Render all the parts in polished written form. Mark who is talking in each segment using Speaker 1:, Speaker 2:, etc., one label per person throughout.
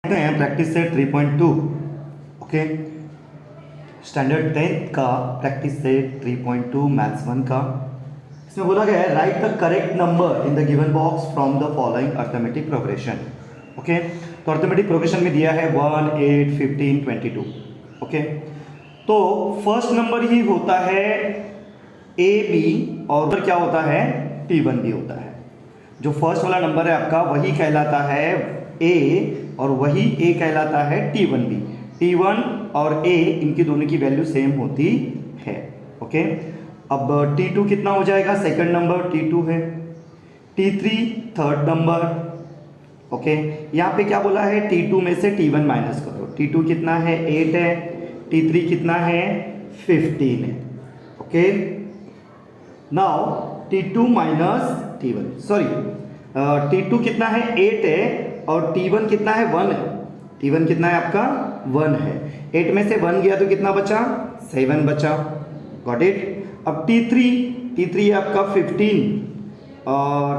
Speaker 1: Practice set 3.2 okay, standard 10th का practice set 3.2 maths 1 का। इसमें बोला गया है right the correct number in the given box from the following arithmetic progression. Okay, तो arithmetic progression में दिया है 1, 8, 15, 22। ओके, तो फर्स्ट नंबर ही होता है ए बी और उधर क्या होता है T1 भी होता है। जो फर्स्ट वाला नंबर है आपका वही कहलाता है ए और वही ए कहलाता है T1 भी। T1 और A इनकी दोनों की वैल्यू सेम होती है। ओके, अब T2 कितना हो जाएगा, सेकंड नंबर T2 है, T3 थर्ड नंबर। ओके, यहाँ पे क्या बोला है T2 में से T1 माइनस करो। T2 कितना है 8 है, T3 कितना है 15 है। Okay, now T2 minus T1 sorry T2 कितना है 8 है और T1 कितना है 1 है। T1 कितना है आपका 1 है, 8 में से 1 गया तो कितना बचा 7 बचा। Got it. अब T3 है आपका 15 और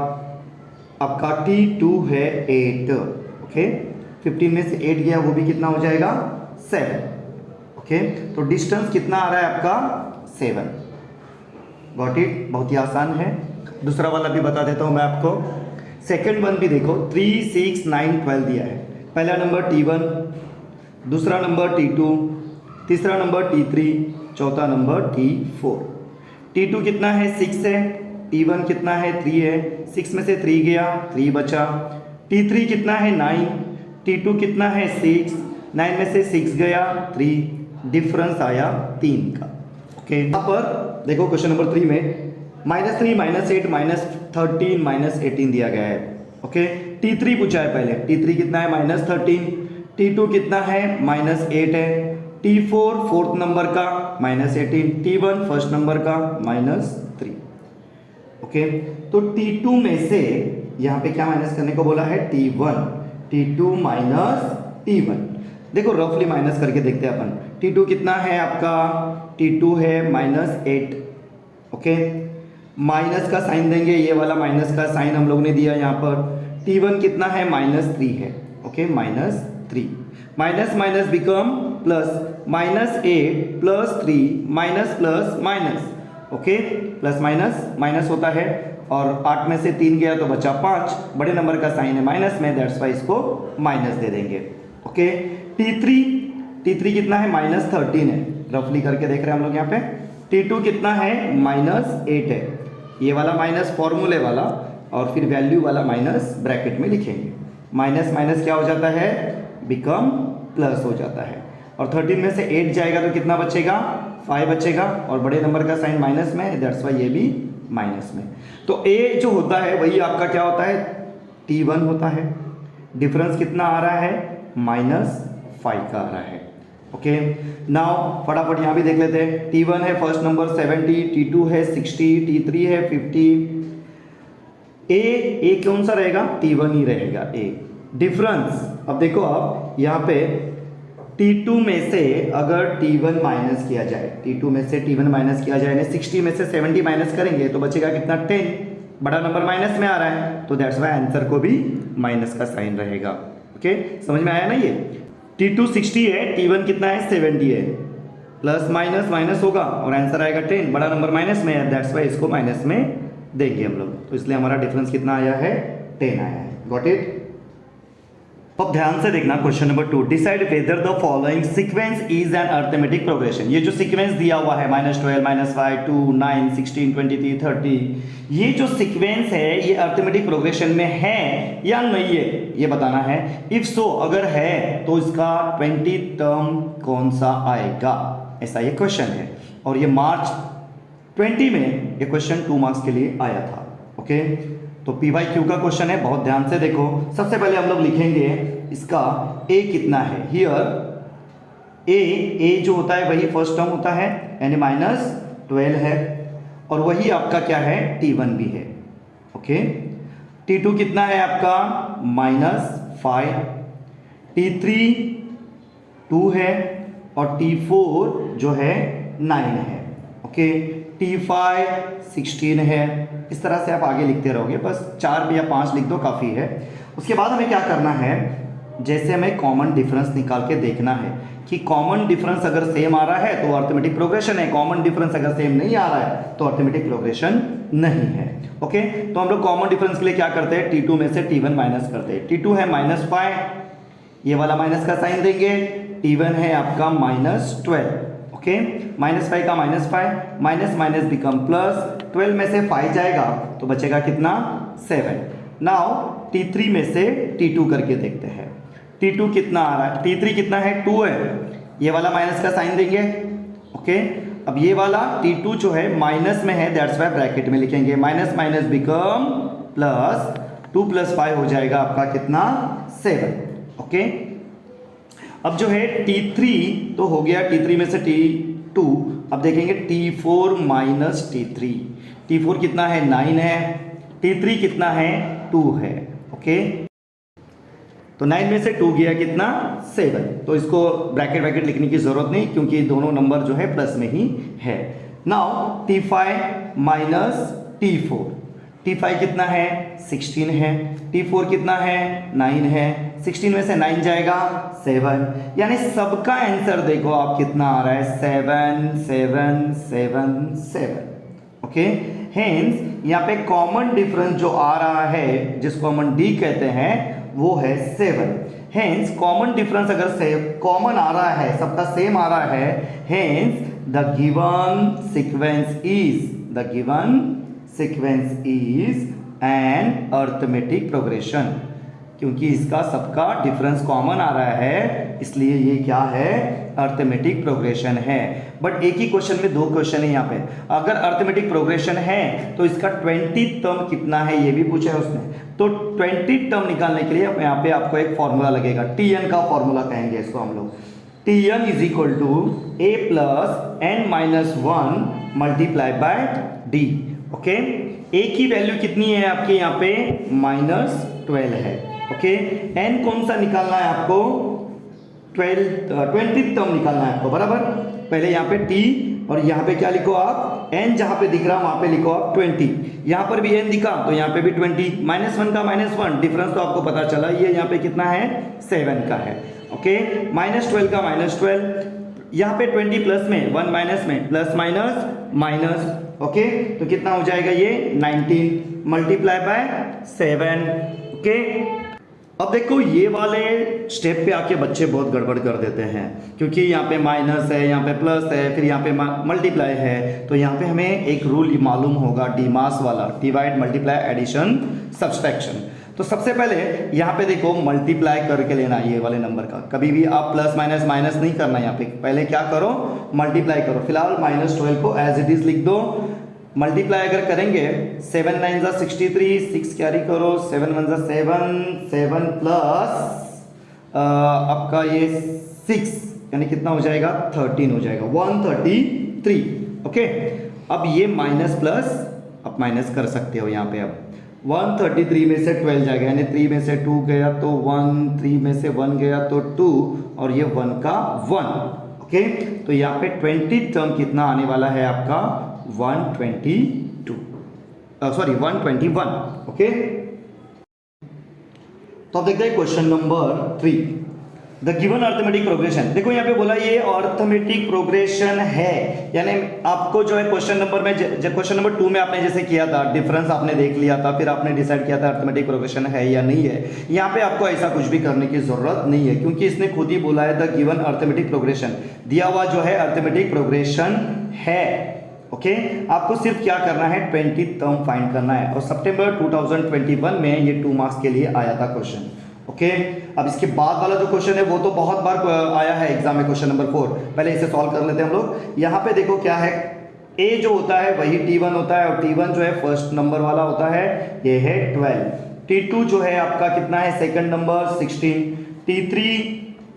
Speaker 1: आपका T2 है 8। ओके, 15 में से 8 गया वो भी कितना हो जाएगा 7। ओके, तो डिस्टेंस कितना आ रहा है आपका 7। गॉट इट, बहुत ही आसान है। दूसरा वाला भी बता देता हूँ मैं आपको। सेकंड वन भी देखो 3, 6, 9, 12 दिया है। पहला नंबर T1, दूसरा नंबर T2, तीसरा नंबर T3, चौथा नंबर T4। T2 कितना है 6 है, T1 कितना है 3 है, 6 में से 3 गया 3 बचा। T3 कितना है 9, T2 कितना है 6, 9 में से 6 गया 3, डिफरेंस आया 3 का। ओके, यहाँ पर देखो क्वेश्चन नंबर 3 में -3, -8, -13, -18 दिया गया है। ओके, T3 पूछा है पहले। T3 कितना है -13, T2 कितना है -8 है, T4 फोर्थ नंबर का -18, T1 फर्स्ट नंबर का -3। ओके, तो T2 में से यहाँ पे क्या माइनस करने को बोला है T1, T2 माइनस T1। देखो रफली माइनस करके देखते हैं अपन। T2 कितना है आपका, T2 है -8। ओके, माइनस का साइन देंगे, ये वाला माइनस का साइन हम लोग ने दिया यहाँ पर। T1 कितना है -3 है। Okay, -3, minus minus become plus, -8 + 3 minus plus minus. Okay, plus minus minus होता है और 8 में से 3 गया तो बचा 5। बड़े नंबर का साइन है माइनस में, दैट्स वाई इसको माइनस दे देंगे। ओके, T3 कितना है -13 है, रफली करके देख रहे हैं हम लोग यहाँ पे। T2 कितना है -8 है, ये वाला माइनस फॉर्मूले वाला और फिर वैल्यू वाला माइनस ब्रैकेट में लिखेंगे। माइनस माइनस क्या हो जाता है, बिकम प्लस हो जाता है। और 13 में से 8 जाएगा तो कितना बचेगा 5 बचेगा और बड़े नंबर का साइन माइनस में, दैट्स वाई ये भी माइनस में। तो A जो होता है वही आपका क्या होता है T1 होता है। डिफरेंस कितना आ रहा है -5 का आ रहा है। ओके, नाउ फटाफट यहाँ भी देख लेते हैं। T1 है फर्स्ट नंबर 70, T2 है 60, T3 है 50। A कौन सा रहेगा, T1 ही रहेगा A। डिफरेंस अब देखो आप यहाँ पे T2 में से अगर T1 माइनस किया जाए, T2 में से T1 माइनस किया जाए, 60 में से 70 माइनस करेंगे तो बचेगा कितना 10। बड़ा नंबर माइनस में आ रहा है तो दैट्स वाई आंसर को भी माइनस का साइन रहेगा। ओके, समझ में आया ना। ये T2 60 है, T1 कितना है 70 है, प्लस माइनस माइनस होगा और आंसर आएगा 10। बड़ा नंबर माइनस में है, दैट्स वाई इसको माइनस में देंगे हम लोग। तो इसलिए हमारा डिफरेंस कितना आया है 10 आया है। Got it. अब ध्यान से देखना question number 2, decide whether the following sequence is an arithmetic progression. ये जो सीक्वेंस दिया हुआ है -12, -5, 2, 9, 16, 23, 30, ये जो सीक्वेंस है ये अर्थमेटिक प्रोग्रेशन में है या नहीं है ये बताना है। इफ सो अगर है तो इसका 20 टर्म कौन सा आएगा, ऐसा ये क्वेश्चन है। और ये मार्च 20 में ये क्वेश्चन 2 मार्क्स के लिए आया था। ओके, तो PYQ का क्वेश्चन है, बहुत ध्यान से देखो। सबसे पहले हम लोग लिखेंगे इसका A कितना है। हियर A जो होता है वही फर्स्ट टर्म होता है यानी -12 है और वही आपका क्या है T1 भी है। ओके, T2 कितना है आपका -5, T3 2 है और T4 जो है 9 है। ओके, T5 16 है। इस तरह से आप आगे लिखते रहोगे, बस 4 या 5 लिख दो काफ़ी है। उसके बाद हमें क्या करना है, जैसे हमें कॉमन डिफरेंस निकाल के देखना है कि कॉमन डिफरेंस अगर सेम आ रहा है तो अर्थमेटिक प्रोग्रेशन है, कॉमन डिफरेंस अगर सेम नहीं आ रहा है तो अर्थमेटिक प्रोग्रेशन नहीं है। ओके, तो हम लोग कॉमन डिफरेंस के लिए क्या करते हैं, T2 में से T1 माइनस करते हैं। T2 है -5, ये वाला माइनस का साइन देंगे। T1 है आपका -12। ओके, -5 का -5, माइनस माइनस बिकम प्लस, 12 में से 5 जाएगा तो बचेगा कितना, 7। नाउ T3 में से T2 करके देखते हैं। T2 कितना आ रहा है, T3 कितना है, 2 है, ये वाला माइनस का साइन देंगे। ओके, अब ये वाला T2 जो है माइनस में है, दैट्स वाई ब्रैकेट में लिखेंगे, माइनस माइनस बिकम प्लस, 2 + 5 हो जाएगा आपका कितना, 7। ओके, अब जो है T3 तो हो गया, T3 में से T2, अब देखेंगे T4 माइनस T3, T4 कितना है, 9 है, T3 कितना है, 2 है। ओके, तो 9 में से 2 गया कितना, 7। तो इसको ब्रैकेट लिखने की जरूरत नहीं क्योंकि दोनों नंबर जो है प्लस में ही है। Now T5 minus T4, T5 कितना है, 16 है, T4 कितना है, 9 है, 16 में से 9 जाएगा 7, यानी सबका आंसर देखो आप कितना आ रहा है, 7 7 7 7। ओके, हेंस यहाँ पे कॉमन डिफरेंस जो आ रहा है जिसको हम D कहते हैं वो है 7। हेंस कॉमन डिफरेंस अगर सेम कॉमन आ रहा है, सबका सेम आ रहा है, hence the given sequence is an arithmetic progression. क्योंकि इसका सबका डिफरेंस कॉमन आ रहा है इसलिए ये क्या है, अर्थमेटिक प्रोग्रेशन है। बट एक ही क्वेश्चन में 2 क्वेश्चन है यहाँ पे। अगर अर्थमेटिक प्रोग्रेशन है तो इसका 20 टर्म कितना है ये भी पूछा है उसने। तो 20 टर्म निकालने के लिए यहाँ पे आपको एक फॉर्मूला लगेगा, TN का फॉर्मूला कहेंगे इसको हम लोग। TN is equal to A + n-1 multiply by D। Okay, A की वैल्यू कितनी है आपके यहाँ पे, -12 है। ओके, n कौन सा निकालना है आपको, 20 टर्म निकालना है आपको, बराबर। पहले यहाँ पे t और यहाँ पे क्या लिखो आप, n जहाँ पे दिख रहा वहाँ पे लिखो आप 20। यहाँ पर भी n दिखा तो यहाँ पे भी 20, -1 का -1 डिफरेंस तो आपको पता चला, ये यहाँ पे कितना है, 7 का है। ओके, -12 का -12, यहाँ पे 20 प्लस में, 1 माइनस में, प्लस माइनस माइनस। ओके, तो कितना हो जाएगा ये, 19 मल्टीप्लाई बाय 7। ओके, अब देखो ये वाले स्टेप पे आके बच्चे बहुत गड़बड़ कर देते हैं क्योंकि यहाँ पे माइनस है, यहाँ पे प्लस है, फिर यहाँ पे मल्टीप्लाई है। तो यहाँ पे हमें एक रूल मालूम होगा, डीमास वाला, डिवाइड मल्टीप्लाई एडिशन सब्सट्रैक्शन। तो सबसे पहले यहाँ पे देखो मल्टीप्लाई करके लेना ये वाले नंबर का, कभी भी आप प्लस माइनस माइनस नहीं करना। यहाँ पे पहले क्या करो, मल्टीप्लाई करो। फिलहाल -12 को एज इट इज लिख दो। मल्टीप्लाई अगर करेंगे 7 9 ज़ा 63, 6 कैरी करो, 7 1 ज़ा 7, 7 प्लस आपका ये 6 यानी कितना हो जाएगा, 13 हो जाएगा, 133। ओके, अब ये माइनस प्लस आप माइनस कर सकते हो यहाँ पे। अब 133 में से 12 जाएगा यानी 3 में से 2 गया तो 1, 3 में से 1 गया तो 2 और ये 1 का 1। ओके, तो यहाँ पे 20 टर्म कितना आने वाला है आपका, 121। ओके, तो अब देखते हैं question number 3, the given arithmetic progression. देखो यहाँ पे बोला ये अर्थमेटिक प्रोग्रेशन है, यानी आपको जो है क्वेश्चन नंबर में, क्वेश्चन नंबर 2 में आपने जैसे किया था, डिफरेंस आपने देख लिया था, फिर आपने डिसाइड किया था अर्थमेटिक प्रोग्रेशन है या नहीं है। यहाँ पे आपको ऐसा कुछ भी करने की जरूरत नहीं है क्योंकि इसने खुद ही बोला है द गिवन अर्थमेटिक प्रोग्रेशन, दिया हुआ जो है अर्थमेटिक प्रोग्रेशन है। ओके, आपको सिर्फ क्या करना है, 20 टर्म फाइंड करना है। और सितंबर 2021 में ये 2 मार्क्स के लिए आया था क्वेश्चन। ओके, अब इसके बाद वाला जो क्वेश्चन है वो तो बहुत बार आया है एग्जाम में, क्वेश्चन नंबर 4। पहले इसे सॉल्व कर लेते हैं हम लोग। यहाँ पे देखो क्या है, a जो होता है वही T1 होता है और T1 जो है फर्स्ट नंबर वाला होता है, ये है 12। T2 जो है आपका कितना है, सेकंड नंबर 16। T3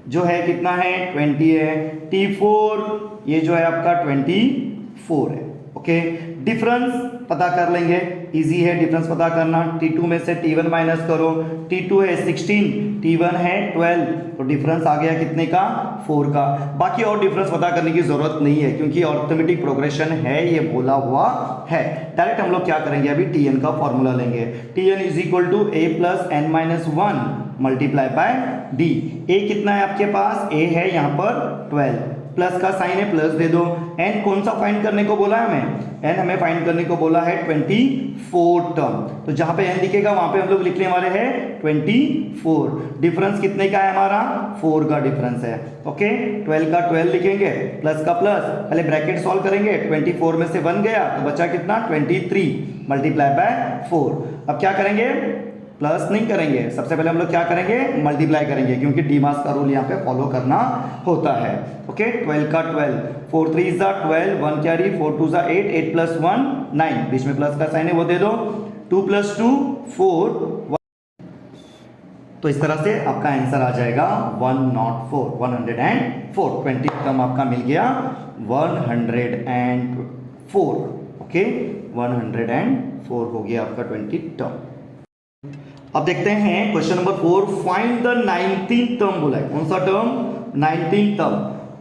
Speaker 1: जो है कितना है, 20 है। T4 ये जो है आपका 24 है। ओके, डिफरेंस पता कर लेंगे, इजी है डिफरेंस पता करना। T2 में से T1 माइनस करो, T2 है 16, T1 है 12, तो डिफरेंस आ गया कितने का, 4 का। बाकी और डिफरेंस पता करने की जरूरत नहीं है क्योंकि अर्थमेटिक प्रोग्रेशन है ये बोला हुआ है। डायरेक्ट हम लोग क्या करेंगे, अभी TN का फॉर्मूला लेंगे। TN is equal to A + n-1 multiply by d. A कितना है आपके पास, ए है यहाँ पर 12, प्लस का साइन है प्लस दे दो। एन कौन सा फाइंड करने को बोला है हमें, एन हमें फाइंड करने को बोला है 24 टर्म। तो जहां पे एन दिखेगा वहां पे हम लोग लिखने वाले हैं 24। डिफरेंस कितने का है हमारा, 4 का डिफरेंस है। ओके 12 का 12 लिखेंगे, प्लस का प्लस, पहले ब्रैकेट सॉल्व करेंगे, 24 में से 1 गया तो बचा कितना 23 मल्टीप्लाई बाय 4। अब क्या करेंगे, प्लस नहीं करेंगे, सबसे पहले हम लोग क्या करेंगे, मल्टीप्लाई करेंगे, क्योंकि डीमास का रूल यहाँ पे फॉलो करना होता है। ओके 12 का 12, 4 3 जा 12, 1 कैरी, 4 2 जा 8, 8 प्लस 1 9, बीच में प्लस का साइन है वो दे दो, 2 प्लस 2 4 1। तो इस तरह से आपका आंसर आ जाएगा 104, 104। 20 टर्म आपका मिल गया 104। ओके 104 हो गया आपका 20 टर्म। अब देखते हैं question number 4, find the 19th term बोला है। कौन सा term, 19th term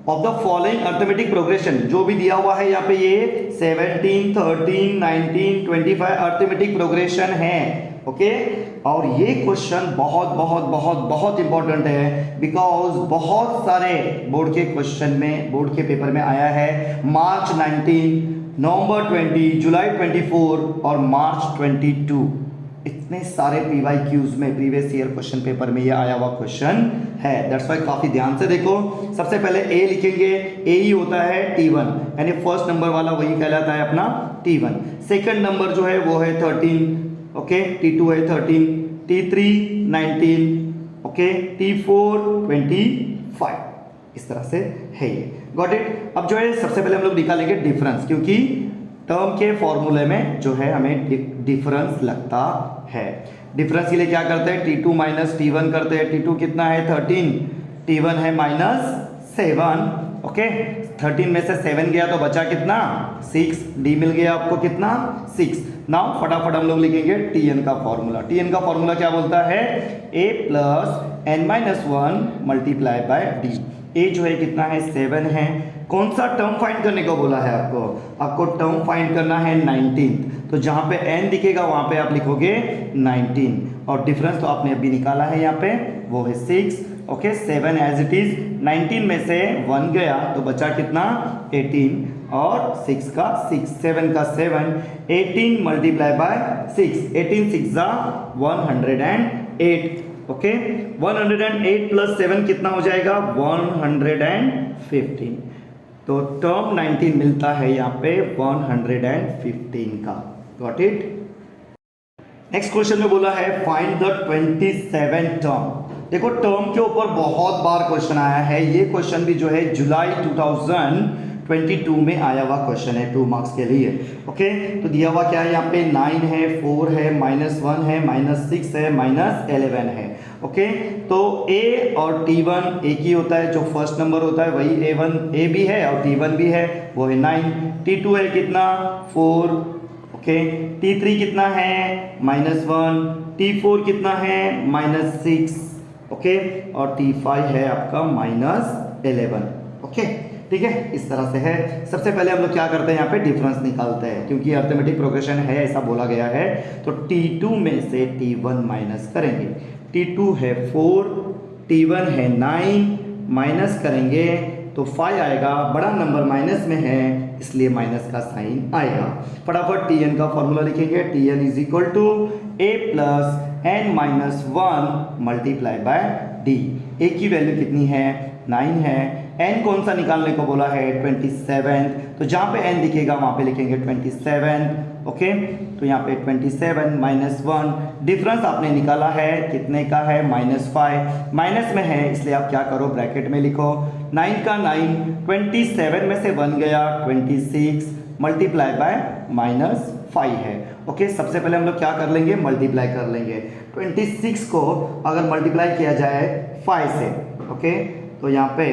Speaker 1: of the following arithmetic progression. जो भी दिया हुआ है यहाँ पे ये 17, 13, 19, 25 अर्थमेटिक प्रोग्रेशन है। ओके और ये क्वेश्चन बहुत बहुत बहुत बहुत इंपॉर्टेंट है, बिकॉज बहुत सारे बोर्ड के क्वेश्चन में, बोर्ड के पेपर में आया है। मार्च 19, नवंबर 20, जुलाई 24 और मार्च 22, इतने सारे PYQs में, प्रीवियस ईयर क्वेश्चन पेपर में ये आया हुआ क्वेश्चन है। दैट्स वाई काफी ध्यान से देखो। सबसे पहले ए लिखेंगे, ए ही होता है T1, यानी फर्स्ट नंबर वाला वही कहलाता है अपना T1। सेकंड नंबर जो है वो है 13, ओके T2 है 13, T3 19, ओके T4 25, इस तरह से है ये। Got it. अब जो है सबसे पहले हम लोग निकालेंगे डिफरेंस, क्योंकि टर्म के फॉर्मूले में जो है हमें डिफरेंस लगता है। डिफरेंस के लिए क्या करते हैं, T2 माइनस T1 करते हैं। T2 कितना है 13, T1 है -7। ओके 13 में से 7 गया तो बचा कितना 6, डी मिल गया आपको कितना 6। नाउ फटाफट हम लोग लिखेंगे Tn का फॉर्मूला। Tn का फॉर्मूला क्या बोलता है, a plus n-1 multiply by D. a जो है कितना है 7 है। कौन सा टर्म फाइंड करने को बोला है आपको, आपको टर्म फाइंड करना है 19th। तो जहां पे n दिखेगा वहां पे आप लिखोगे 19 और डिफरेंस तो आपने अभी निकाला है यहाँ पे, वो है 6। ओके 7 एज इट इज, 19 में से 1 गया तो बचा कितना 18 और 6 का 6, 7 का 7, 18 मल्टीप्लाई बाय 6, 18 6 जा 108। ओके 108 प्लस 7 कितना हो जाएगा 115। तो टर्म 19 मिलता है यहाँ पे 115 का। Got it. नेक्स्ट क्वेश्चन में बोला है फाइंड द 27 टर्म। देखो टर्म के ऊपर बहुत बार क्वेश्चन आया है। ये क्वेश्चन भी जो है जुलाई 2022 में आया हुआ क्वेश्चन है 2 मार्क्स के लिए। ओके तो दिया हुआ क्या है यहाँ पे 9 है, 4 है, -1 है, -6 है, -11 है। ओके तो a और T1 एक ही होता है, जो फर्स्ट नंबर होता है वही a भी है और T1 भी है, वो है 9। T2 है कितना 4, ओके T3 कितना है -1, T4 कितना है -6, ओके और T5 है आपका -11। ओके ठीक है, इस तरह से है। सबसे पहले हम लोग क्या करते हैं यहाँ पे डिफरेंस निकालते हैं, क्योंकि अर्थमेटिक प्रोग्रेशन है ऐसा बोला गया है। तो T2 में से T1 माइनस करेंगे। T2 है 4, T1 है 9, माइनस करेंगे तो 5 आएगा। बड़ा नंबर माइनस में है इसलिए माइनस का साइन आएगा। फटाफट Tn का फॉर्मूला लिखेंगे। Tn is equal to a plus n-1 multiply by D. a की वैल्यू कितनी है 9 है। n कौन सा निकालने को बोला है 27। तो जहाँ पे n दिखेगा वहाँ पे लिखेंगे 27। ओके तो यहाँ पे 27 -1, डिफरेंस आपने निकाला है कितने का है -5, माइनस में है इसलिए आप क्या करो ब्रैकेट में लिखो 9 का 9, 27 में से 1 गया 26 मल्टीप्लाई बाय -5 है। ओके सबसे पहले हम लोग क्या कर लेंगे मल्टीप्लाई कर लेंगे। 26 को अगर मल्टीप्लाई किया जाए 5 से, ओके तो यहाँ पे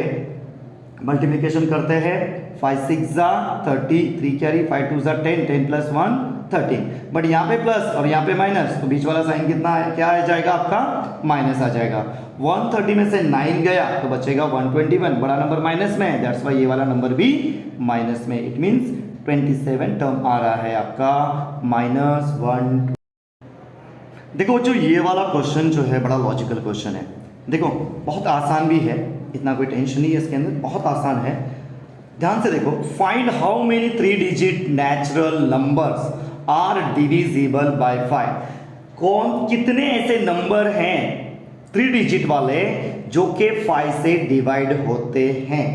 Speaker 1: मल्टीप्लिकेशन करते हैं 5 6 जा 30, 3 कैरी, 5 2 जा 10, 10 प्लस 1 13। बट यहाँ पे प्लस और यहाँ पे माइनस तो बीच वाला साइन कितना है, क्या आ जाएगा आपका माइनस आ जाएगा। 130 में से 9 गया तो बचेगा 121, बड़ा नंबर माइनस में है, दैट्स वाई ये वाला नंबर भी माइनस में। इट मीन्स 27 टर्म आ रहा है आपका -1। देखो जो ये वाला क्वेश्चन जो है बड़ा लॉजिकल क्वेश्चन है। देखो बहुत आसान भी है, इतना कोई टेंशन नहीं है इसके अंदर, बहुत आसान है। ध्यान से देखो, find how many 3 digit natural numbers are divisible by 5। कौन कितने ऐसे नंबर हैं 3 डिजिट वाले जो कि 5 से डिवाइड होते हैं।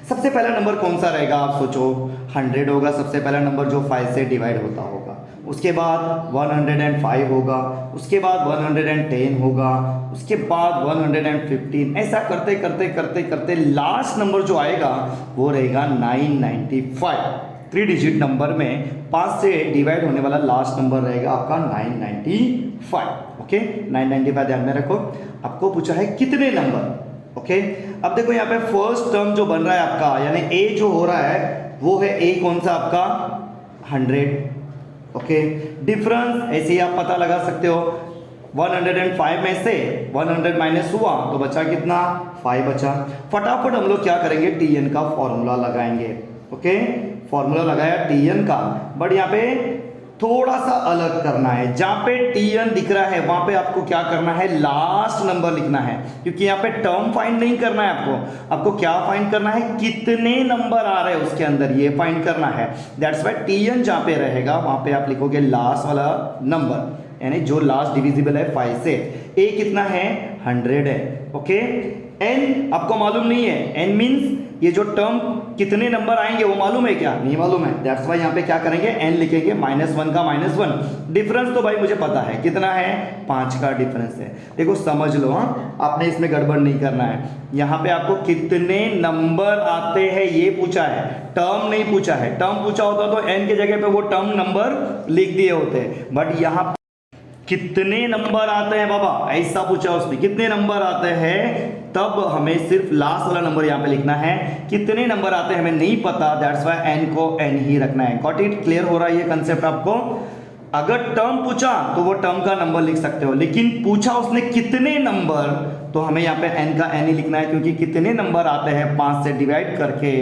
Speaker 1: सबसे पहला नंबर कौन सा रहेगा आप सोचो। 100 होगा सबसे पहला नंबर जो 5 से डिवाइड होता होगा। उसके बाद 105 होगा, उसके बाद 110 होगा, उसके बाद 115। ऐसा करते करते करते करते लास्ट नंबर जो आएगा वो रहेगा 995। 3 डिजिट नंबर में 5 से डिवाइड होने वाला लास्ट नंबर रहेगा आपका 995। ओके, 995 ध्यान में रखो। आपको पूछा है कितने नंबर। ओके, अब देखो यहाँ पे फर्स्ट टर्म जो बन रहा है आपका, यानी ए जो हो रहा है वो है ए कौन सा आपका 100। ओके, डिफरेंस ऐसे ही आप पता लगा सकते हो। 105 में से 100 माइनस हुआ तो बचा कितना 5 बचा। फटाफट हम लोग क्या करेंगे, टीएन का फॉर्मूला लगाएंगे। ओके, फॉर्मूला लगाया टीएन का, बट यहाँ पे थोड़ा सा अलग करना है। जहां पे टीएन दिख रहा है वहां पे आपको क्या करना है, लास्ट नंबर लिखना है, क्योंकि यहाँ पे टर्म फाइंड नहीं करना है आपको। आपको क्या फाइंड करना है, कितने नंबर आ रहे हैं उसके अंदर, ये फाइंड करना है। दैट्स व्हाई टीएन जहां पे रहेगा वहां पे आप लिखोगे लास्ट वाला नंबर, यानी जो लास्ट डिविजिबल है 5 से। ए कितना है 100 है। ओके, एन आपको मालूम नहीं है, एन मीन्स ये जो टर्म कितने नंबर आएंगे वो मालूम है क्या, नहीं मालूम है। दैट्स वाई यहाँ पे क्या करेंगे, एन लिखेंगे, -1 का -1। डिफरेंस तो भाई मुझे पता है कितना है, 5 का डिफरेंस है। देखो समझ लो, हाँ आपने इसमें गड़बड़ नहीं करना है। यहाँ पे आपको कितने नंबर आते हैं ये पूछा है, टर्म नहीं पूछा है। टर्म पूछा होता तो एन के जगह पे वो टर्म नंबर लिख दिए होते, बट यहाँ कितने नंबर आते हैं बाबा ऐसा पूछा उसने, कितने नंबर आते हैं, तब हमें सिर्फ लास्ट वाला नंबर यहाँ पे लिखना है। कितने नंबर आते हैं हमें नहीं पता, दैट्स व्हाई एन को एन ही रखना है। गॉट इट, क्लियर हो रहा है ये कंसेप्ट आपको। अगर टर्म पूछा तो वो टर्म का नंबर लिख सकते हो, लेकिन पूछा उसने कितने नंबर, तो हमें यहाँ पे एन का एन ही लिखना है, क्योंकि कितने नंबर आते हैं 5 से डिवाइड करके,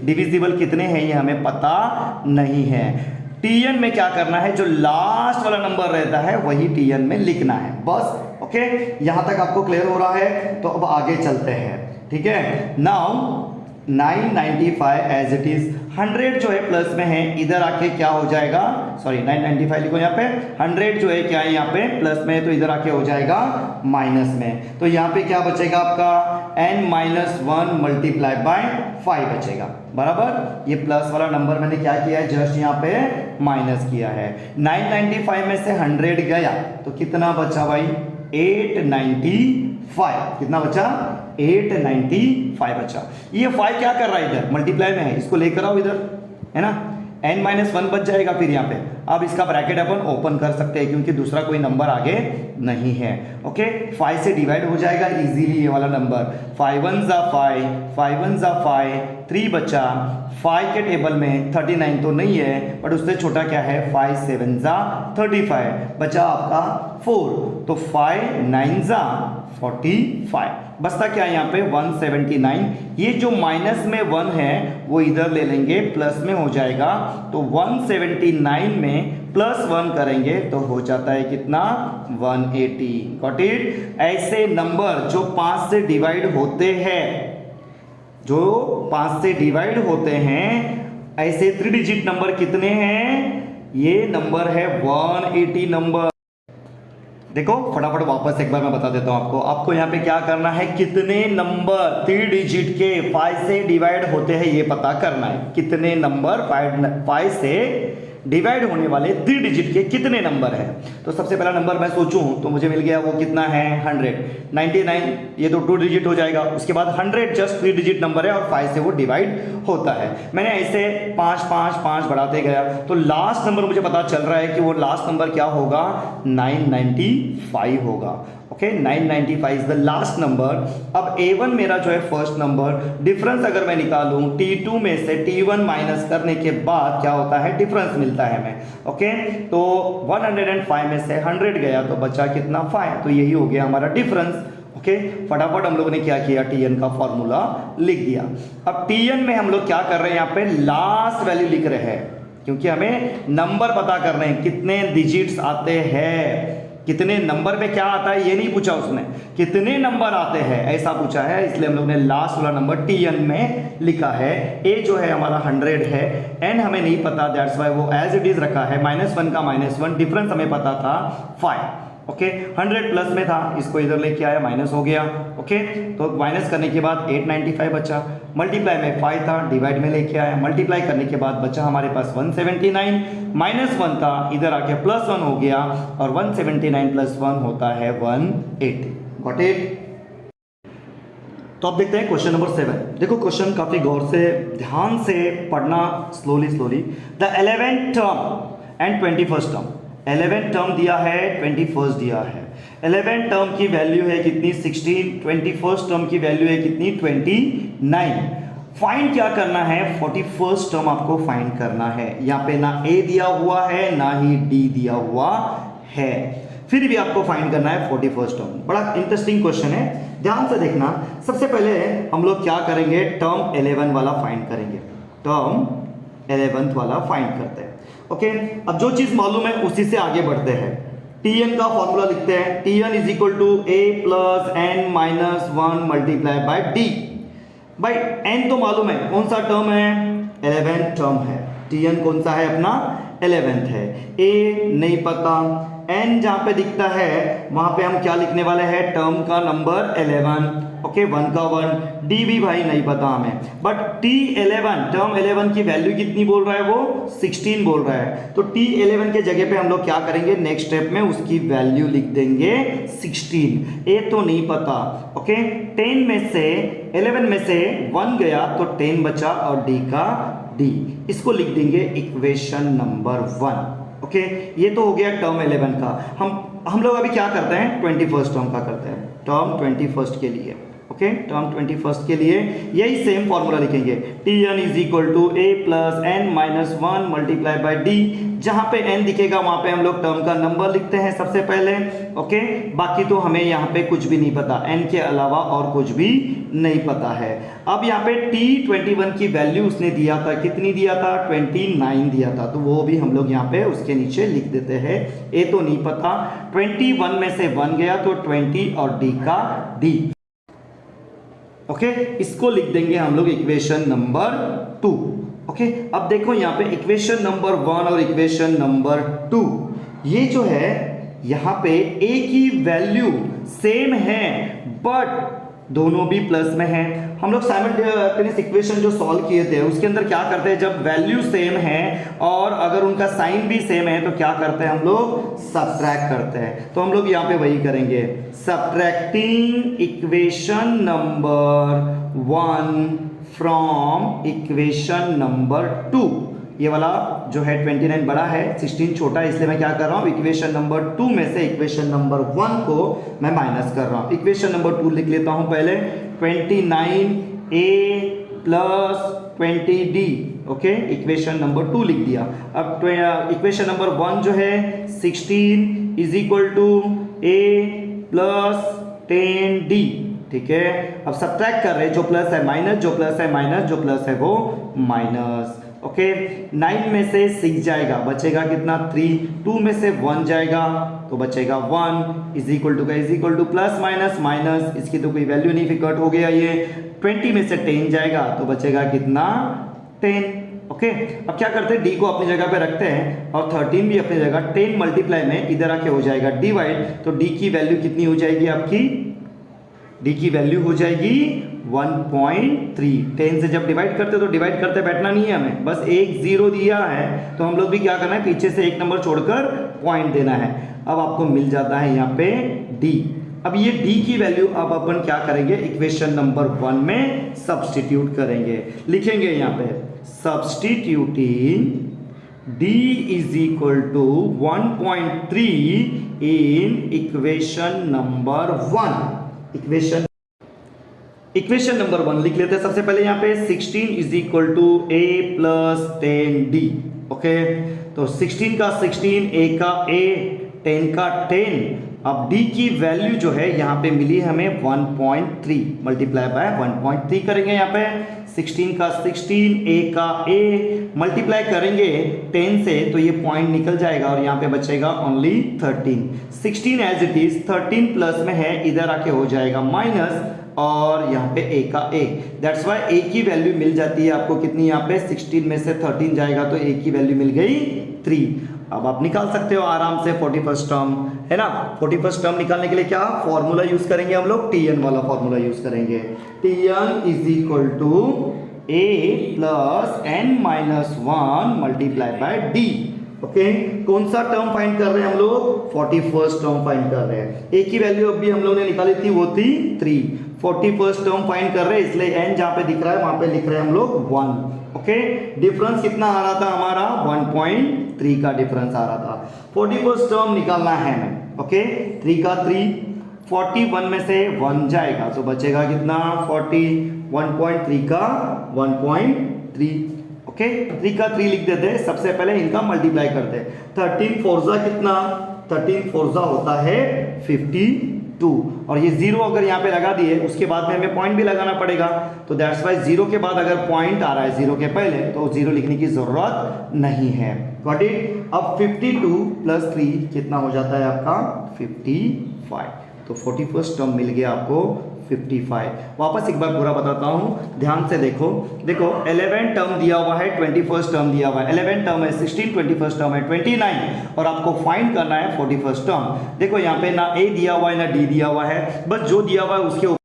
Speaker 1: डिविजिबल कितने हैं ये हमें पता नहीं है। टीएन में क्या करना है, जो लास्ट वाला नंबर रहता है वही टीएन में लिखना है बस। ओके, यहां तक आपको क्लियर हो रहा है, तो अब आगे चलते हैं। ठीक है, नाउ 995 एज इट इज, 100 जो है प्लस में है, इधर आके क्या हो जाएगा, सॉरी 995 लिखो यहाँ पे, 100 जो है क्या है यहाँ पे प्लस में है, तो इधर आके हो जाएगा माइनस में। तो यहाँ पे क्या बचेगा आपका n-1 मल्टीप्लाई बाय 5 बचेगा, बराबर। ये प्लस वाला नंबर मैंने क्या किया है, जस्ट यहाँ पे माइनस किया है। 995 में से 100 गया तो कितना बचा भाई, 895। कितना बचा, 895 बचा। ये 5 क्या कर रहा है इधर, मल्टीप्लाई में है, इसको लेकर आओ इधर, है ना, n-1 बच जाएगा। फिर यहाँ पे अब इसका ब्रैकेट अपन ओपन कर सकते हैं, क्योंकि दूसरा कोई नंबर आगे नहीं है। ओके, 5 से डिवाइड हो जाएगा इजीली ये वाला नंबर। 5 1 जा 5, 5 1 जा 5, 3 बचा। 5 के टेबल में 39 तो नहीं है, बट उससे छोटा क्या है, 5 7 जा 35, बचा आपका 4, तो 5 9 जा 45, बचता क्या है यहाँ पे 179। ये जो माइनस में 1 है वो इधर ले लेंगे, प्लस में हो जाएगा, तो 179 में प्लस 1 करेंगे तो हो जाता है कितना, 180। Got it. ऐसे नंबर जो 5 से डिवाइड होते हैं, जो 5 से डिवाइड होते हैं, ऐसे 3 डिजिट नंबर कितने हैं, ये नंबर है 180 नंबर। देखो फटाफट वापस एक बार मैं बता देता हूं आपको यहाँ पे क्या करना है, कितने नंबर 3 डिजिट के 5 से डिवाइड होते हैं ये पता करना है। कितने नंबर 5 से डिवाइड होने वाले 3 डिजिट के कितने नंबर है। तो सबसे पहला नंबर मैं सोचूं तो मुझे मिल गया, वो कितना है 100, 99 ये तो 2 डिजिट हो जाएगा। उसके बाद 100 जस्ट 3 डिजिट नंबर है और 5 से वो डिवाइड होता है। मैंने ऐसे 5 5 5 बढ़ाते गया, तो लास्ट नंबर मुझे पता चल रहा है कि वो लास्ट नंबर क्या होगा, 995 होगा। Okay, 995 is the last number. अब A1 मेरा जो है फर्स्ट नंबर, डिफरेंस अगर मैं निकालूं T2 में से T1 माइनस करने के बाद क्या होता है, डिफरेंस मिलता है हमें। ओके, तो 105 में से 100 गया तो बचा कितना 5, तो यही हो गया हमारा डिफरेंस। ओके, फटाफट हम लोगों ने क्या किया, Tn का फॉर्मूला लिख दिया। अब Tn में हम लोग क्या कर रहे हैं, यहाँ पे लास्ट वैल्यू लिख रहे हैं, क्योंकि हमें नंबर पता करने हैं कितने डिजिट्स आते हैं। कितने नंबर में क्या आता है ये नहीं पूछा उसने, कितने नंबर आते हैं ऐसा पूछा है, इसलिए हम लोग ने लास्ट वाला नंबर Tn में लिखा है। a जो है हमारा 100 है, n हमें नहीं पता, दैट्स वाई वो एज इट इज रखा है, -1 का -1, डिफरेंस हमें पता था 5। ओके 100 प्लस में था, इसको इधर लेके आया, माइनस हो गया। ओके तो माइनस करने के बाद 895 बचा, मल्टीप्लाई में 5 था, डिवाइड में लेके आया, मल्टीप्लाई करने के बाद बचा हमारे पास 179, -1 था, इधर आके +1 हो गया, और 179 + 1 होता है 180। Got it? तो अब देखते हैं क्वेश्चन नंबर 7। देखो क्वेश्चन काफी गौर से ध्यान से पढ़ना, slowly. The 11th term and 21st term, 11th term दिया है, 21st दिया है। 11th टर्म की वैल्यू है कितनी 16, 21st टर्म की वैल्यू है कितनी 29। फाइंड क्या करना है, 41st टर्म आपको फाइंड करना है। यहाँ पे ना a दिया हुआ है ना ही d दिया हुआ है, फिर भी आपको फाइंड करना है 41st टर्म। बड़ा इंटरेस्टिंग क्वेश्चन है, ध्यान से देखना। सबसे पहले हम लोग क्या करेंगे, टर्म 11 वाला फाइंड करेंगे, टर्म 11th वाला फाइंड करते हैं। ओके अब जो चीज मालूम है उसी से आगे बढ़ते हैं। Tn का फॉर्मूला लिखते हैं, Tn = a + n - 1 × d। भाई n तो मालूम है, कौन सा टर्म है, 11th टर्म है। Tn कौन सा है अपना, 11th है। a नहीं पता, n जहां पे दिखता है वहां पे हम क्या लिखने वाले हैं, टर्म का नंबर 11। ओके 1 का 1, d भी भाई नहीं पता हमें, बट T11 टर्म 11 की वैल्यू कितनी बोल रहा है, वो 16 बोल रहा है। तो T11 के जगह पे हम लोग क्या करेंगे, नेक्स्ट स्टेप में उसकी वैल्यू लिख देंगे 16। a तो नहीं पता। ओके 10 में से 11 में से 1 गया तो 10 बचा, और d का d, इसको लिख देंगे इक्वेशन नंबर 1। ओके ये तो हो गया टर्म 11 का। हम लोग अभी क्या करते हैं, 21st टर्म का करते हैं, टर्म 21st के लिए। ओके टर्म 21st के लिए यही सेम फॉर्मूला लिखेंगे, Tn = a + n - 1 × d। जहां पे n दिखेगा वहां पे हम लोग टर्म का नंबर लिखते हैं सबसे पहले। ओके बाकी तो हमें यहाँ पे कुछ भी नहीं पता, n के अलावा और कुछ भी नहीं पता है। अब यहाँ पे T21 की वैल्यू उसने दिया था, कितनी दिया था, 29 दिया था, तो वो भी हम लोग यहाँ पे उसके नीचे लिख देते हैं। a तो नहीं पता, 21 में से 1 गया तो 20, और d का d। ओके इसको लिख देंगे हम लोग इक्वेशन नंबर 2। ओके अब देखो यहाँ पे इक्वेशन नंबर 1 और इक्वेशन नंबर 2, ये जो है यहाँ पे a की वैल्यू सेम है बट दोनों भी प्लस में है। हम लोग साइमल्टेनियस इक्वेशन जो सॉल्व किए थे उसके अंदर क्या करते हैं, जब वैल्यू सेम है और अगर उनका साइन भी सेम है तो क्या करते हैं, हम लोग सब्ट्रैक्ट करते हैं। तो हम लोग यहाँ पे वही करेंगे, subtracting equation number 1 from equation number 2। ये वाला जो है 29 बड़ा है, 16 छोटा है, इसलिए मैं क्या कर रहा हूँ, इक्वेशन नंबर 2 में से इक्वेशन नंबर 1 को मैं माइनस कर रहा हूँ। इक्वेशन नंबर 2 लिख लेता हूँ पहले, 29a + 20d। Okay equation number 2 लिख दिया। अब इक्वेशन नंबर 1 जो है 16 = a + 10d। ठीक है अब सब्ट्रैक्ट कर रहे हैं, जो प्लस है माइनस, जो प्लस है माइनस, जो प्लस है वो माइनस। ओके 9 में से 6 जाएगा, बचेगा कितना 3, 2 में से 1 जाएगा तो बचेगा 1, = प्लस माइनस माइनस, इसकी तो कोई वैल्यू नहीं, फिर कट हो गया ये। 20 में से 10 जाएगा तो बचेगा कितना 10। ओके अब क्या करते हैं, d को अपनी जगह पे रखते हैं और 13 भी अपनी जगह, 10 मल्टीप्लाई में इधर आके हो जाएगा डिवाइड, तो d की वैल्यू कितनी हो जाएगी आपकी, d की वैल्यू हो जाएगी 1.3। 10 से जब डिवाइड करते तो डिवाइड करते बैठना नहीं है हमें, बस एक 0 दिया है तो हम लोग भी क्या करना है, पीछे से एक नंबर छोड़कर पॉइंट देना है। अब आपको मिल जाता है यहाँ पे d। अब ये d की वैल्यू अब अपन क्या करेंगे, इक्वेशन नंबर 1 में सब्स्टिट्यूट करेंगे। लिखेंगे यहाँ पे substituting d = 1.3 in equation number 1। Equation number 1 लिख लेते हैं सबसे पहले यहाँ पे, 16 = a + 10d। ओके तो 16 का 16, a का a, 10 का 10, अब d की वैल्यू जो है यहाँ पे मिली हमें 1.3 मल्टीप्लाई बाय 1.3 करेंगे यहाँ पे 16 का 16 a का a मल्टीप्लाई करेंगे 10 से तो ये पॉइंट निकल जाएगा और यहाँ पे बचेगा only 13। 16 as it is 13 plus में है इधर आके हो जाएगा माइनस और यहाँ पे a का a, दैट्स वाई a की वैल्यू मिल जाती है आपको कितनी, यहाँ पे 16 में से 13 जाएगा तो a की वैल्यू मिल गई 3। अब आप निकाल सकते हो आराम से 41st टर्म, है ना। 41st टर्म निकालने के लिए क्या फॉर्मूला यूज करेंगे हम लोग, tn वाला फॉर्मूला यूज करेंगे। tn is equal to a plus n minus 1 multiply by d। Okay, कौन सा टर्म फाइंड कर रहे हैं हम लोग, 41st टर्म फाइंड कर रहे हैं। a की वैल्यू अभी हम लोग ने निकाली थी वो थी 3, 41st टर्म फाइंड कर रहे हैं इसलिए n जहां पे दिख रहा है वहां पे लिख रहे हैं हम लोग 1। ओके, डिफरेंस कितना आ रहा था हमारा 1.3 का डिफरेंस आ रहा था। 41st टर्म निकालना है हमें। ओके, 3 का 3, 41 में से 1 जाएगा तो बचेगा कितना 40, 1.3 का 1.3। ओके, 3 का 3 लिख देते हैं, सबसे पहले इनका मल्टीप्लाई करते हैं। 13 फोर्जा कितना, 13 फोर्जा होता है 52 और ये 0 अगर यहाँ पे लगा दिए उसके बाद में हमें पॉइंट भी लगाना पड़ेगा तो दैट्स वाई 0 के बाद अगर पॉइंट आ रहा है 0 के पहले तो 0 लिखने की जरूरत नहीं है। Got it. अब 52 प्लस 3 कितना हो जाता है आपका 55, तो 41st टर्म मिल गया आपको 55। वापस एक बार पूरा बताता हूं, ध्यान से देखो। देखो 11 टर्म दिया हुआ है, 21st टर्म दिया हुआ है। 11 टर्म है 16, 21st टर्म है 29 और आपको फाइंड करना है 41st टर्म। देखो यहाँ पे ना a दिया हुआ है ना d दिया हुआ है, बस जो दिया हुआ है उसके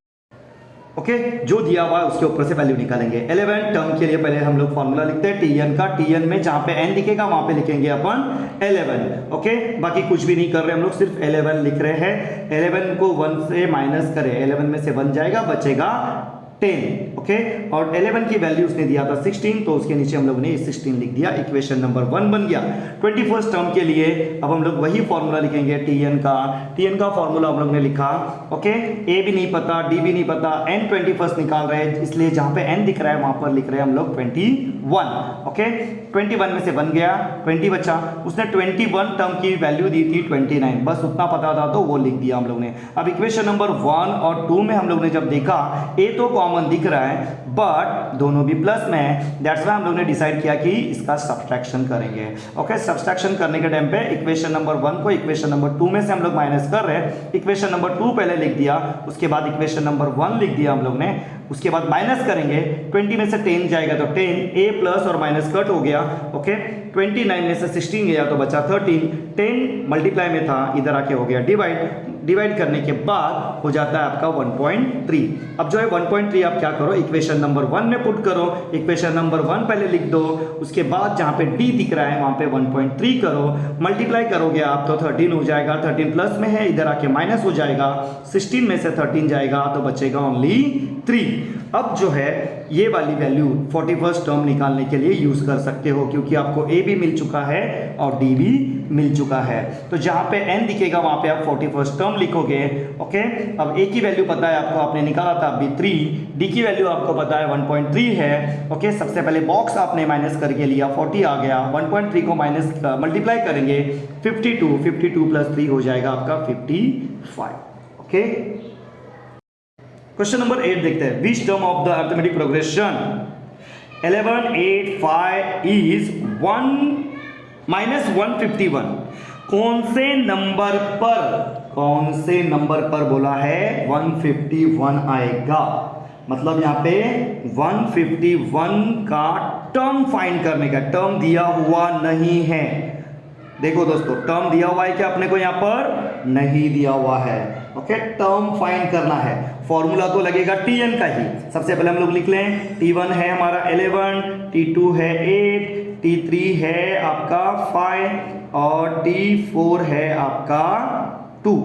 Speaker 1: ओके, जो दिया हुआ है उसके ऊपर से वैल्यू निकालेंगे। 11 टर्म के लिए पहले हम लोग फॉर्मूला लिखते हैं tn का। tn में जहां पे n दिखेगा वहां पे लिखेंगे अपन 11। ओके, बाकी कुछ भी नहीं कर रहे हम लोग, सिर्फ 11 लिख रहे हैं। 11 को 1 से माइनस करें, 11 में से 1 जाएगा, बचेगा 10। ओके, और 11 की वैल्यू उसने दिया था 16 तो उसके नीचे हम लोग ने 16 लिख दिया, इक्वेशन नंबर 1 बन गया। 21st टर्म के लिए अब हम लोग वही फॉर्मूला लिखेंगे tn का। tn का फॉर्मूला हम लोग ने लिखा। ओके, a भी नहीं पता, d भी नहीं पता, n 21st निकाल रहे हैं इसलिए जहां पे n दिख रहा है वहां पर लिख रहे हैं हम लोग 21। ओके, 21 में से 1 गया, 20 बचा। उसने 21 टर्म की वैल्यू दी थी 29, बस उतना पता था तो वो लिख दिया हम लोग ने। अब इक्वेशन नंबर 1 और 2 में हम लोग ने जब देखा a तो कॉमन दिख रहा है बट दोनों भी प्लस में है, दैट्स व्हाई हम लोग ने डिसाइड किया कि इसका सब्सट्रैक्शन करेंगे। ओके, सब्सट्रैक्शन करने के टाइम पे इक्वेशन नंबर 1 को इक्वेशन नंबर 2 में से हम लोग माइनस कर रहे हैं। इक्वेशन नंबर 2 पहले लिख दिया, उसके बाद इक्वेशन नंबर 1 लिख दिया हम लोग ने, उसके बाद माइनस करेंगे। 20 में से 10 जाएगा तो 10, a प्लस और माइनस कट हो गया। ओके, 29 में से 16 गया तो बचा 13, 10 मल्टीप्लाई में था इधर आके हो गया डिवाइड करने के बाद हो जाता है आपका 1.3। अब जो है 1.3 आप क्या करो, इक्वेशन नंबर 1 में पुट करो। इक्वेशन नंबर 1 पहले लिख दो, उसके बाद जहां पे d दिख रहा है वहां पे 1.3 करो, मल्टीप्लाई करोगे आप तो 13 हो जाएगा। 13 प्लस में है, इधर आके माइनस हो जाएगा। 16 में से 13 जाएगा तो बचेगा ओनली 3। अब जो है ये वाली वैल्यू 41st टर्म निकालने के लिए यूज कर सकते हो क्योंकि आपको a भी मिल चुका है और d भी मिल चुका है। तो जहां पे n दिखेगा वहां पे आप 41st टर्म लिखोगे। ओके, अब a की वैल्यू पता है आपको, आपने निकाला था अभी 3, d की वैल्यू आपको पता है 1.3 है। ओके, सबसे पहले बॉक्स आपने माइनस करके लिया, 40 आ गया। 1.3 को माइनस मल्टीप्लाई करेंगे 52 प्लस 3 हो जाएगा आपका 55। ओके, क्वेश्चन नंबर 8 देखते हैं। Which term of the arithmetic progression 11 8 5 is 1 minus 151 कौन से नंबर पर बोला है 151 आएगा। मतलब यहाँ पे 151 का टर्म फाइंड करने का, टर्म दिया हुआ नहीं है। देखो दोस्तों, टर्म दिया हुआ है क्या अपने को, यहाँ पर नहीं दिया हुआ है। ओके, टर्म फाइंड करना है। फॉर्मूला तो लगेगा tn का ही। सबसे पहले हम लोग लिख लें, t1 है हमारा 11, t2 है 8, t3 है आपका 5 और t4 है आपका 2।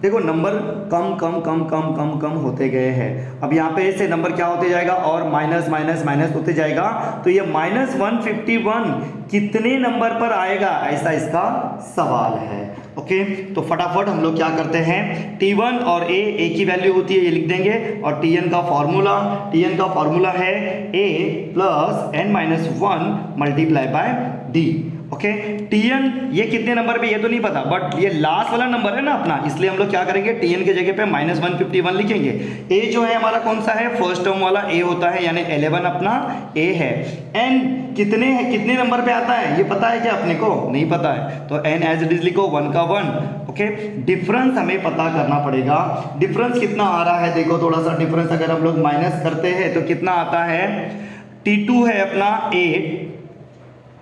Speaker 1: देखो नंबर कम होते गए हैं। अब यहाँ पे से नंबर क्या होते जाएगा और माइनस होते जाएगा। तो ये -151 कितने नंबर पर आएगा, ऐसा इसका सवाल है। ओके, तो फटाफट हम लोग क्या करते हैं, t1 और a की वैल्यू होती है ये लिख देंगे और tn का फॉर्मूला है a plus n-1 multiply by d। Okay Tn ये कितने नंबर पे ये तो नहीं पता, बट ये लास्ट वाला नंबर है ना अपना, इसलिए हम लोग क्या करेंगे Tn के जगह पे -151 लिखेंगे। a जो है हमारा कौन सा है, फर्स्ट टर्म वाला a होता है, यानी 11 अपना a है। n कितने है, कितने नंबर पे आता है ये पता है क्या अपने को, नहीं पता है, तो n एज इट इज लिखो 1 का 1। ओके डिफरेंस हमें पता करना पड़ेगा, डिफरेंस कितना आ रहा है, देखो थोड़ा सा डिफरेंस अगर हम लोग माइनस करते हैं तो कितना आता है, T2 है अपना 8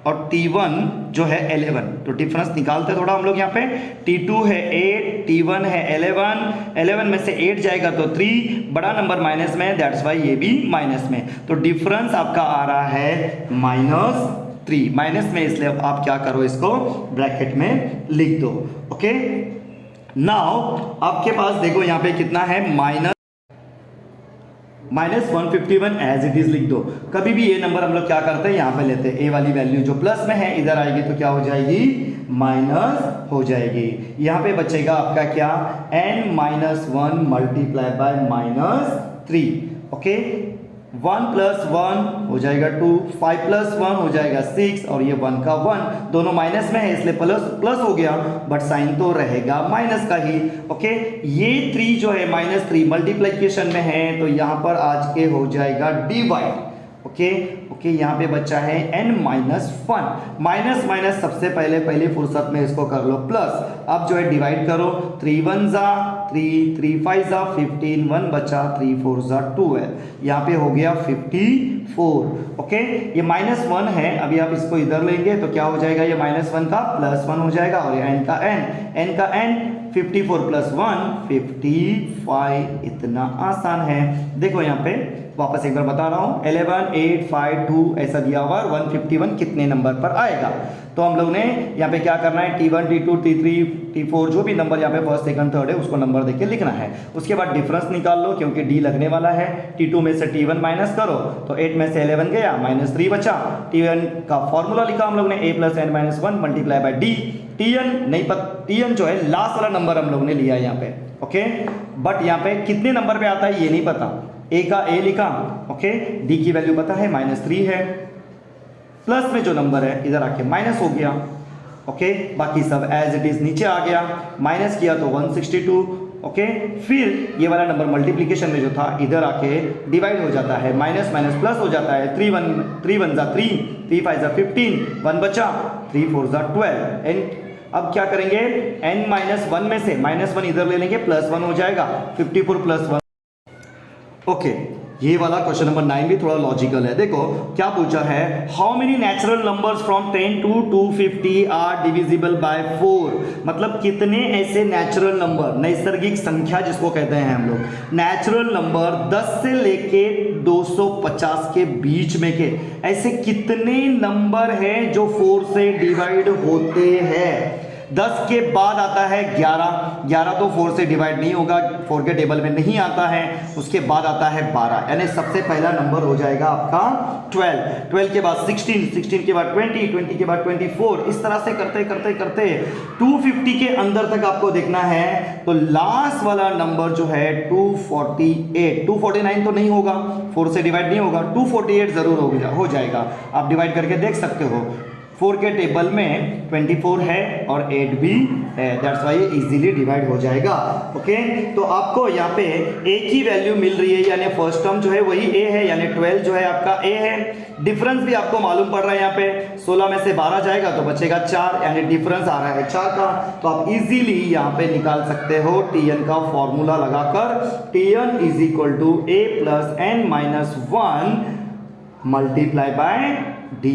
Speaker 1: और T1 जो है 11, तो डिफरेंस निकालते थोड़ा हम लोग यहाँ पे, T2 है 8, T1 है 11, 11 में से 8 जाएगा तो 3, बड़ा नंबर माइनस में, दैट्स वाई ये भी माइनस में, तो डिफरेंस आपका आ रहा है -3, माइनस में, इसलिए आप क्या करो इसको ब्रैकेट में लिख दो। ओके नाउ आपके पास देखो यहाँ पे कितना है, -151 एज इट इज लिख दो। कभी भी ये नंबर हम लोग क्या करते हैं, यहाँ पे लेते हैं, ए वाली वैल्यू जो प्लस में है इधर आएगी तो क्या हो जाएगी, माइनस हो जाएगी। यहाँ पे बचेगा आपका क्या, n-1 मल्टीप्लाई बाय -3। ओके 1 + 1 हो जाएगा 2, 5 + 1 हो जाएगा 6, और ये 1 का 1 दोनों माइनस में है इसलिए प्लस प्लस हो गया, बट साइन तो रहेगा माइनस का ही। ओके ये 3 जो है -3 मल्टीप्लिकेशन में है, तो यहाँ पर आज के हो जाएगा डिवाइड। ओके यहाँ पे बच्चा है n-1, माइनस माइनस सबसे पहले फुर्सत में इसको कर लो प्लस, अब जो है डिवाइड करो, 3 1 जा 3, 3 5 जा 15, 1 बचा, 3 4 जा 12, यहाँ पे हो गया 54। ओके ये -1 है, अभी आप इसको इधर लेंगे तो क्या हो जाएगा, ये -1 का +1 हो जाएगा, और ये n का n 54 + 1 55, इतना आसान है। देखो यहाँ पे वापस एक बार बता रहा हूँ, 11 8 5 2 ऐसा दिया हुआ, 151 कितने नंबर पर आएगा, तो हम लोग ने यहाँ पे क्या करना है, T1 T2 T3 T4 जो भी नंबर यहाँ पे फर्स्ट सेकंड थर्ड है उसको नंबर देके लिखना है। उसके बाद डिफरेंस निकाल लो, क्योंकि D लगने वाला है, T2 में से T1 माइनस करो तो 8 में से 11 गया, -3 बचा, T1 का फॉर्मूला लिखा हम लोग ने, a + n-1 multiply by D। Tn नहीं पता, Tn जो है लास्ट वाला नंबर हम लोग ने लिया है यहाँ पे। ओके बट यहाँ पे कितने नंबर पे आता है ये नहीं पता, a का a लिखा, ओके D की वैल्यू पता है -3 है, प्लस में जो नंबर है इधर आके माइनस हो गया। ओके बाकी सब एज इट इज नीचे आ गया, माइनस किया तो 162। ओके फिर ये वाला नंबर मल्टीप्लिकेशन में जो था इधर आके डिवाइड हो जाता है, माइनस माइनस प्लस हो जाता है, 3 1 जा 3, 3 5 जा 15, 1 बचा, 3 4 जा 12। एंड अब क्या करेंगे, n-1 में से -1 इधर ले लेंगे, +1 हो जाएगा, 54 + 1। ओके ये वाला क्वेश्चन नंबर 9 भी थोड़ा लॉजिकल है। देखो क्या पूछा है, how many natural numbers from 10 to 250 are divisible by 4, मतलब कितने ऐसे नेचुरल नंबर, नैसर्गिक संख्या जिसको कहते हैं हम लोग, नेचुरल नंबर 10 से लेके 250 के बीच में के ऐसे कितने नंबर हैं जो 4 से डिवाइड होते हैं। 10 के बाद आता है 11, 11 तो 4 से डिवाइड नहीं होगा, 4 के टेबल में नहीं आता है। उसके बाद आता है 12, यानी सबसे पहला नंबर हो जाएगा आपका 12, 12 के बाद 16, 16 के बाद 20, 20 के बाद 24, इस तरह से करते करते करते 250 के अंदर तक आपको देखना है। तो लास्ट वाला नंबर जो है 248, 249 तो नहीं होगा, 4 से डिवाइड नहीं होगा, 248 जरूर हो जाएगा। आप डिवाइड करके देख सकते हो, 4 के टेबल में 24 है और 8 भी है, दैट्स वाई ये इजीली डिवाइड हो जाएगा। ओके तो आपको यहाँ पे a की वैल्यू मिल रही है, यानी फर्स्ट टर्म जो है वही a है, यानी 12 जो है आपका a है। डिफरेंस भी आपको मालूम पड़ रहा है, यहाँ पे 16 में से 12 जाएगा तो बचेगा 4, यानी डिफरेंस आ रहा है 4 का। तो आप इजीली यहाँ पे निकाल सकते हो Tn का फॉर्मूला लगाकर, Tn = a + n-1 multiply by D।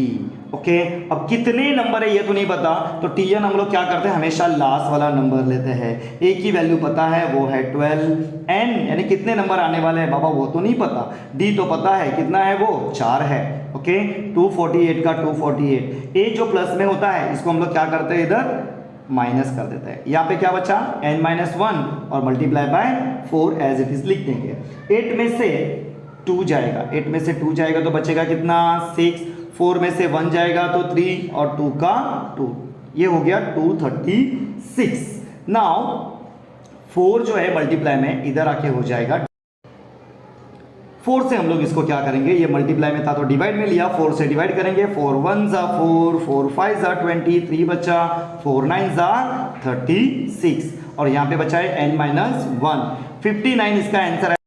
Speaker 1: Okay अब कितने नंबर है ये तो नहीं पता, तो Tn हम लोग क्या करते हैं, हमेशा लास्ट वाला नंबर लेते हैं। a की वैल्यू पता है वो है 12, n यानी कितने नंबर आने वाले हैं बाबा वो तो नहीं पता, d तो पता है कितना है वो 4 है। ओके 248 का 248, a जो प्लस में होता है इसको हम लोग क्या करते हैं इधर माइनस कर देते हैं। यहाँ पे क्या बचा n-1 और multiply by 4 as it is लिख देंगे। 8 में से 2 जाएगा, 8 में से 2 जाएगा तो बचेगा कितना 6, 4 में से 1 जाएगा तो 3 और 2 का 2, ये हो गया 236। नाउ 4 जो है मल्टीप्लाई में इधर आके हो जाएगा 4 से हम लोग इसको क्या करेंगे, ये मल्टीप्लाई में था तो डिवाइड में लिया, 4 से डिवाइड करेंगे, 4 1 जा 4, 4 5 जा 20, 3 बचा, 4 9 जा 36 और यहाँ पे बचा है n-1, 59 इसका आंसर है।